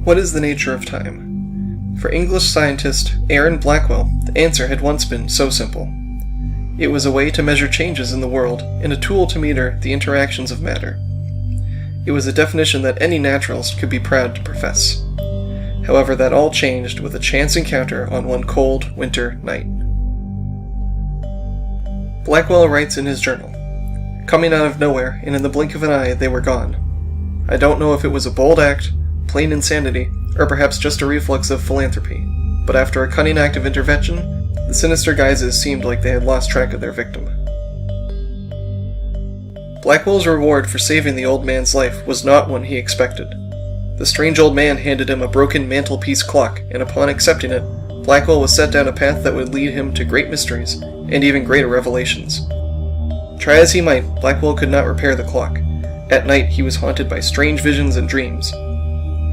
What is the nature of time? For English scientist Aaron Blackwell, the answer had once been so simple. It was a way to measure changes in the world and a tool to meter the interactions of matter. It was a definition that any naturalist could be proud to profess. However, that all changed with a chance encounter on one cold winter night. Blackwell writes in his journal, "Coming out of nowhere, and in the blink of an eye, they were gone. I don't know if it was a bold act, plain insanity, or perhaps just a reflex of philanthropy, but after a cunning act of intervention, the sinister guises seemed like they had lost track of their victim." Blackwell's reward for saving the old man's life was not one he expected. The strange old man handed him a broken mantelpiece clock, and upon accepting it, Blackwell was set down a path that would lead him to great mysteries, and even greater revelations. Try as he might, Blackwell could not repair the clock. At night he was haunted by strange visions and dreams.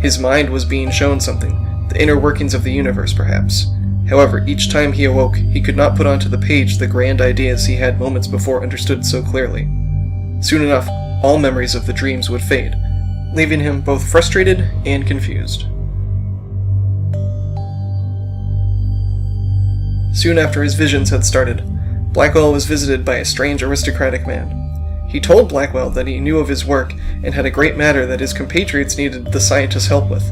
His mind was being shown something, the inner workings of the universe perhaps. However, each time he awoke, he could not put onto the page the grand ideas he had moments before understood so clearly. Soon enough, all memories of the dreams would fade, leaving him both frustrated and confused. Soon after his visions had started, Blackwell was visited by a strange aristocratic man. He told Blackwell that he knew of his work and had a great matter that his compatriots needed the scientist's help with.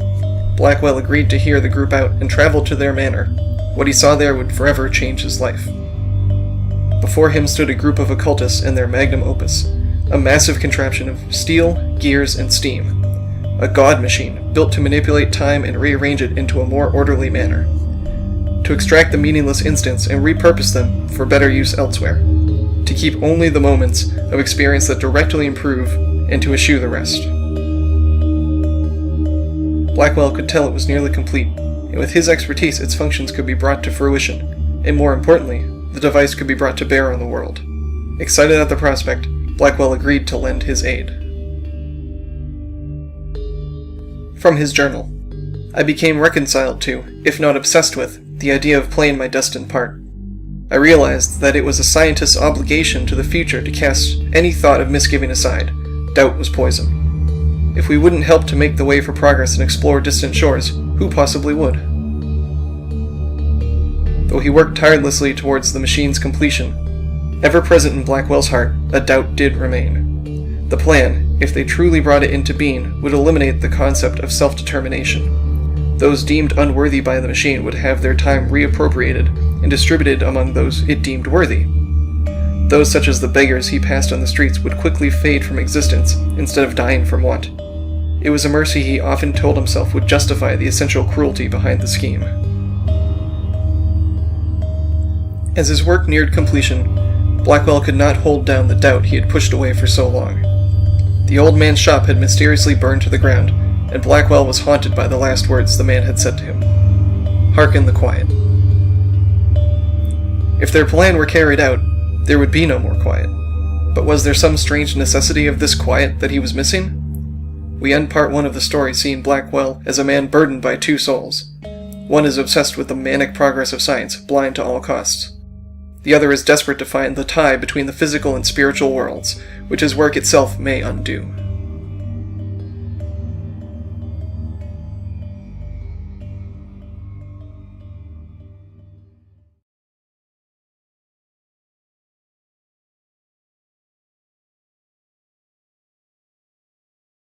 Blackwell agreed to hear the group out and traveled to their manor. What he saw there would forever change his life. Before him stood a group of occultists and their magnum opus, a massive contraption of steel, gears, and steam. A god machine, built to manipulate time and rearrange it into a more orderly manner. To extract the meaningless instants and repurpose them for better use elsewhere. To keep only the moments of experience that directly improve, and to eschew the rest. Blackwell could tell it was nearly complete, and with his expertise its functions could be brought to fruition, and more importantly, the device could be brought to bear on the world. Excited at the prospect, Blackwell agreed to lend his aid. From his journal, I became reconciled to, if not obsessed with, the idea of playing my destined part. I realized that it was a scientist's obligation to the future to cast any thought of misgiving aside. Doubt was poison. If we wouldn't help to make the way for progress and explore distant shores, who possibly would? Though he worked tirelessly towards the machine's completion, ever present in Blackwell's heart, a doubt did remain. The plan, if they truly brought it into being, would eliminate the concept of self-determination. Those deemed unworthy by the machine would have their time reappropriated and distributed among those it deemed worthy. Those such as the beggars he passed on the streets would quickly fade from existence instead of dying from want. It was a mercy he often told himself would justify the essential cruelty behind the scheme. As his work neared completion, Blackwell could not hold down the doubt he had pushed away for so long. The old man's shop had mysteriously burned to the ground, and Blackwell was haunted by the last words the man had said to him. Hearken the quiet. If their plan were carried out, there would be no more quiet. But was there some strange necessity of this quiet that he was missing? We end part one of the story seeing Blackwell as a man burdened by two souls. One is obsessed with the manic progress of science, blind to all costs. The other is desperate to find the tie between the physical and spiritual worlds, which his work itself may undo.